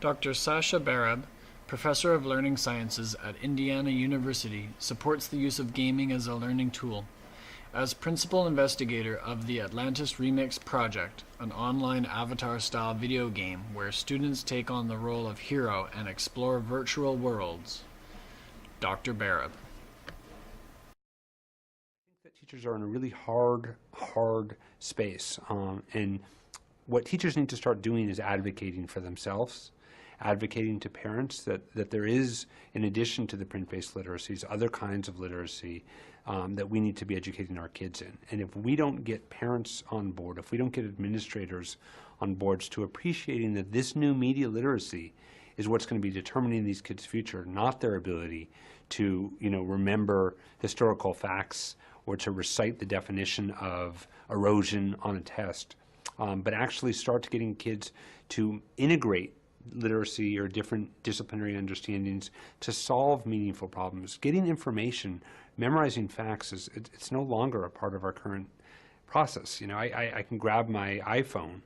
Dr. Sasha Barab, professor of learning sciences at Indiana University, supports the use of gaming as a learning tool. As principal investigator of the Atlantis Remix Project, an online avatar-style video game where students take on the role of hero and explore virtual worlds. Dr. Barab. I think that teachers are in a really hard space, and what teachers need to start doing is advocating for themselves, advocating to parents that there is, in addition to the print-based literacies, other kinds of literacy that we need to be educating our kids in. And if we don't get parents on board, if we don't get administrators on boards to appreciating that this new media literacy is what's going to be determining these kids' future, not their ability to, remember historical facts or to recite the definition of erosion on a test, but actually start getting kids to integrate literacy or different disciplinary understandings to solve meaningful problems. Getting information, memorizing facts, it's no longer a part of our current process. I can grab my iPhone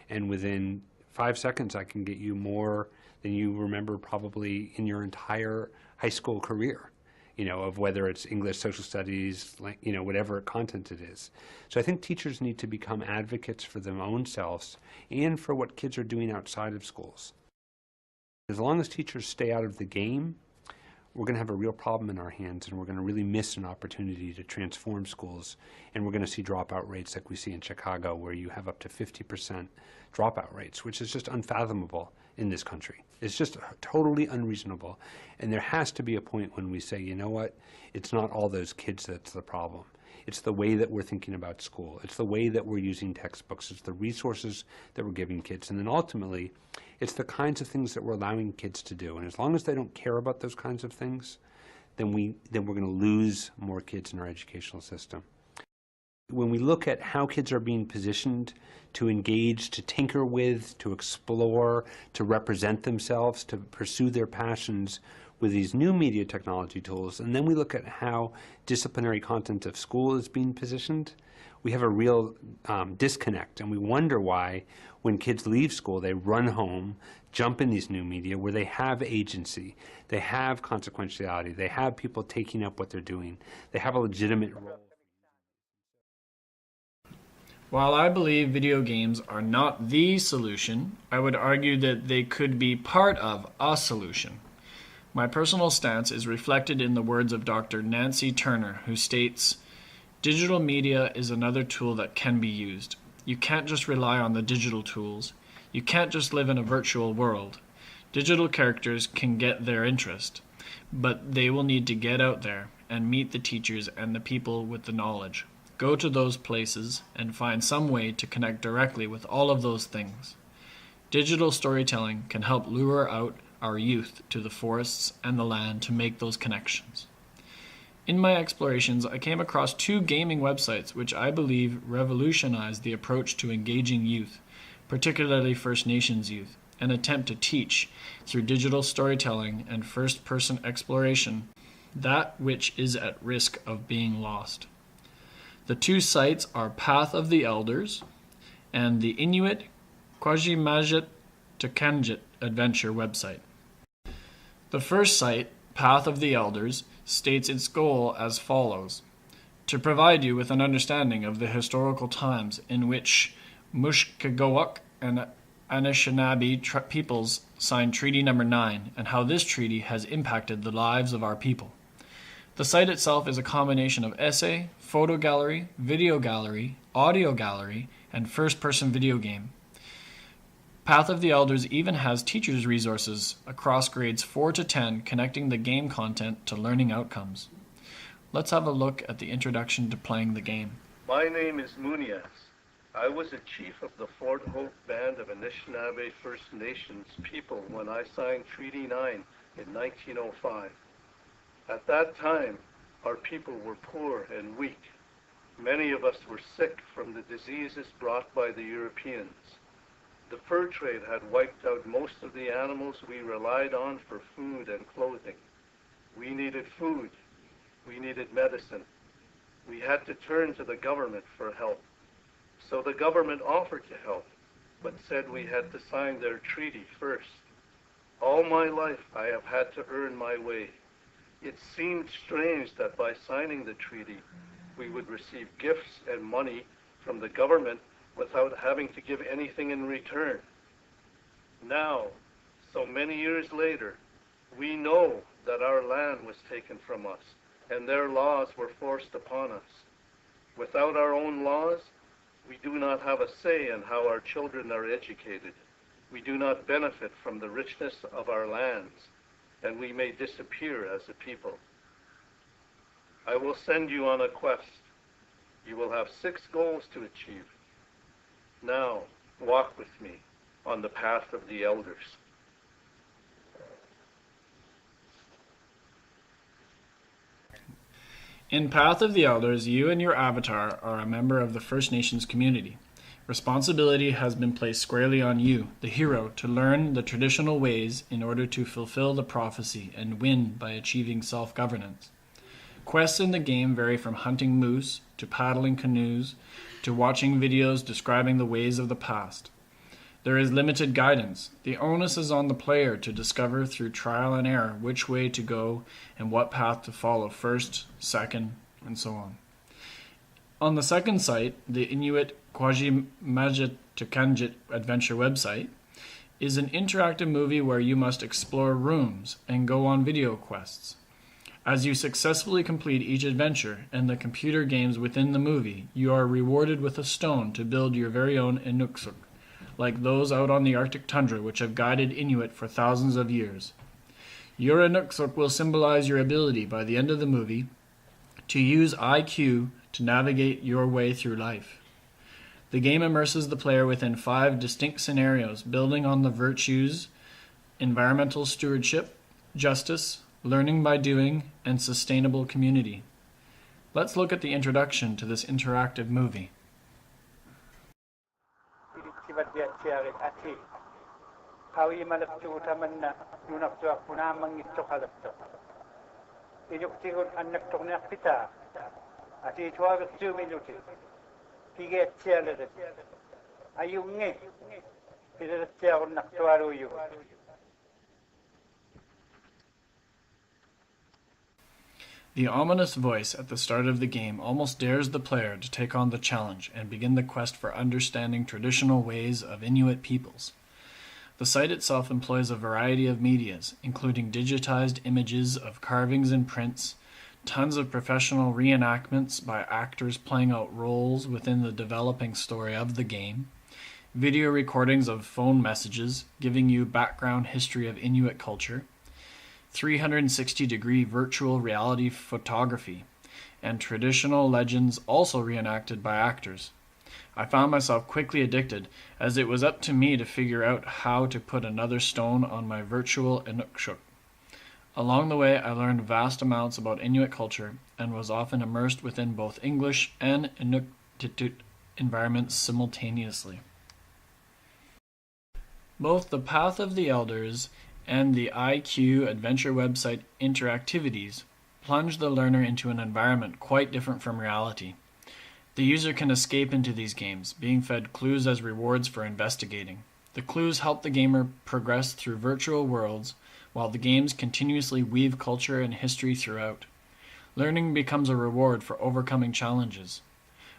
and within 5 seconds I can get you more than you remember probably in your entire high school career, of whether it's English, social studies, whatever content it is. So I think teachers need to become advocates for their own selves and for what kids are doing outside of schools. As long as teachers stay out of the game, we're going to have a real problem in our hands, and we're going to really miss an opportunity to transform schools, and we're going to see dropout rates like we see in Chicago, where you have up to 50% dropout rates, which is just unfathomable in this country. It's just totally unreasonable, and there has to be a point when we say, you know what, it's not all those kids that's the problem. It's the way that we're thinking about school. It's the way that we're using textbooks. It's the resources that we're giving kids. And then ultimately, it's the kinds of things that we're allowing kids to do. And as long as they don't care about those kinds of things, then we're going to lose more kids in our educational system. When we look at how kids are being positioned to engage, to tinker with, to explore, to represent themselves, to pursue their passions with these new media technology tools, and then we look at how disciplinary content of school is being positioned, we have a real disconnect, and we wonder why when kids leave school they run home, jump in these new media where they have agency, they have consequentiality, they have people taking up what they're doing, they have a legitimate role. While I believe video games are not the solution, I would argue that they could be part of a solution. My personal stance is reflected in the words of Dr. Nancy Turner, who states, "Digital media is another tool that can be used. You can't just rely on the digital tools. You can't just live in a virtual world. Digital characters can get their interest, but they will need to get out there and meet the teachers and the people with the knowledge. Go to those places and find some way to connect directly with all of those things. Digital storytelling can help lure out our youth to the forests and the land to make those connections." In my explorations, I came across 2 gaming websites which I believe revolutionized the approach to engaging youth, particularly First Nations youth, and attempt to teach, through digital storytelling and first-person exploration, that which is at risk of being lost. The 2 sites are Path of the Elders and the Inuit Kwajimajit Tukanjit Adventure website. The first site, Path of the Elders, states its goal as follows: to provide you with an understanding of the historical times in which Mushkegowuk and Anishinaabe peoples signed Treaty No. 9 and how this treaty has impacted the lives of our people. The site itself is a combination of essay, photo gallery, video gallery, audio gallery, and first-person video game. Path of the Elders even has teachers' resources across grades 4 to 10 connecting the game content to learning outcomes. Let's have a look at the introduction to playing the game. My name is Munias. I was a chief of the Fort Hope Band of Anishinaabe First Nations people when I signed Treaty 9 in 1905. At that time, our people were poor and weak. Many of us were sick from the diseases brought by the Europeans. The fur trade had wiped out most of the animals we relied on for food and clothing. We needed food. We needed medicine. We had to turn to the government for help. So the government offered to help, but said we had to sign their treaty first. All my life I have had to earn my way. It seemed strange that by signing the treaty, we would receive gifts and money from the government without having to give anything in return. Now, so many years later, we know that our land was taken from us and their laws were forced upon us. Without our own laws, we do not have a say in how our children are educated. We do not benefit from the richness of our lands, and we may disappear as a people. I will send you on a quest. You will have 6 goals to achieve. Now, walk with me on the path of the elders. In Path of the Elders, you and your avatar are a member of the First Nations community. Responsibility has been placed squarely on you, the hero, to learn the traditional ways in order to fulfill the prophecy and win by achieving self-governance. Quests in the game vary from hunting moose, to paddling canoes, to watching videos describing the ways of the past. There is limited guidance. The onus is on the player to discover through trial and error which way to go and what path to follow first, second, and so on. On the second site, the Inuit Kwajimajitukanjit adventure website, is an interactive movie where you must explore rooms and go on video quests. As you successfully complete each adventure and the computer games within the movie, you are rewarded with a stone to build your very own Inuksuk, like those out on the Arctic tundra which have guided Inuit for thousands of years. Your Inuksuk will symbolize your ability by the end of the movie to use IQ to navigate your way through life. The game immerses the player within 5 distinct scenarios, building on the virtues, environmental stewardship, justice, learning by doing, and sustainable community. Let's look at the introduction to this interactive movie. The ominous voice at the start of the game almost dares the player to take on the challenge and begin the quest for understanding traditional ways of Inuit peoples. The site itself employs a variety of medias, including digitized images of carvings and prints, tons of professional reenactments by actors playing out roles within the developing story of the game, video recordings of phone messages giving you background history of Inuit culture, 360-degree virtual reality photography, and traditional legends also reenacted by actors. I found myself quickly addicted, as it was up to me to figure out how to put another stone on my virtual Inukshuk. Along the way, I learned vast amounts about Inuit culture and was often immersed within both English and Inuktitut environments simultaneously. Both the Path of the Elders and the IQ Adventure website interactivities plunge the learner into an environment quite different from reality. The user can escape into these games, being fed clues as rewards for investigating. The clues help the gamer progress through virtual worlds, while the games continuously weave culture and history throughout. Learning becomes a reward for overcoming challenges.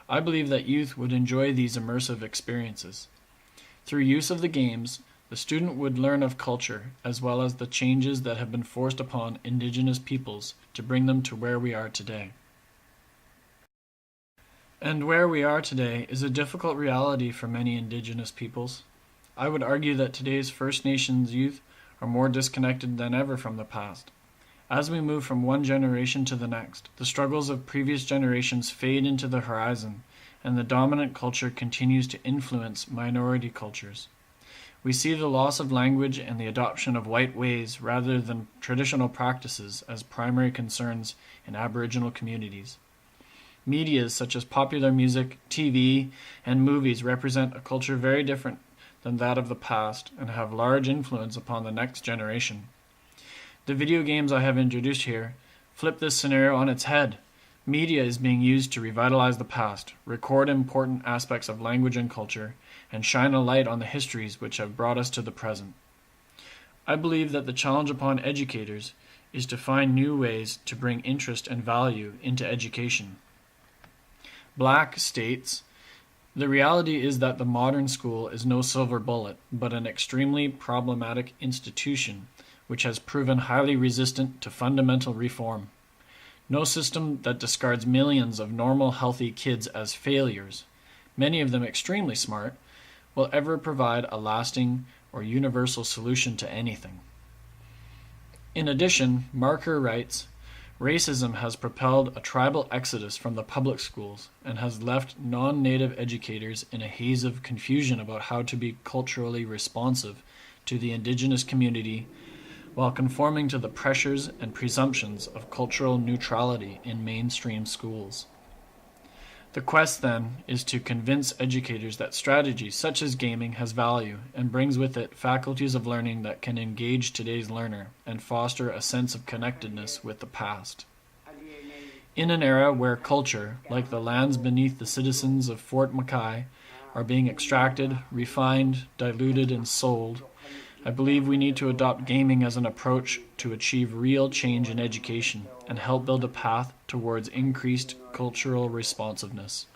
I believe that youth would enjoy these immersive experiences. Through use of the games, the student would learn of culture, as well as the changes that have been forced upon Indigenous peoples to bring them to where we are today. And where we are today is a difficult reality for many Indigenous peoples. I would argue that today's First Nations youth are more disconnected than ever from the past. As we move from one generation to the next, the struggles of previous generations fade into the horizon, and the dominant culture continues to influence minority cultures. We see the loss of language and the adoption of white ways rather than traditional practices as primary concerns in Aboriginal communities. Medias such as popular music, TV, and movies represent a culture very different than that of the past and have large influence upon the next generation. The video games I have introduced here flip this scenario on its head. Media is being used to revitalize the past, record important aspects of language and culture, and shine a light on the histories which have brought us to the present. I believe that the challenge upon educators is to find new ways to bring interest and value into education. Black states, "The reality is that the modern school is no silver bullet, but an extremely problematic institution which has proven highly resistant to fundamental reform. No system that discards millions of normal, healthy kids as failures, many of them extremely smart, will ever provide a lasting or universal solution to anything." In addition, Marker writes, "Racism has propelled a tribal exodus from the public schools and has left non-native educators in a haze of confusion about how to be culturally responsive to the Indigenous community while conforming to the pressures and presumptions of cultural neutrality in mainstream schools." The quest, then, is to convince educators that strategy such as gaming has value and brings with it faculties of learning that can engage today's learner and foster a sense of connectedness with the past. In an era where culture, like the lands beneath the citizens of Fort Mackay, are being extracted, refined, diluted, and sold, I believe we need to adopt gaming as an approach to achieve real change in education and help build a path towards increased cultural responsiveness.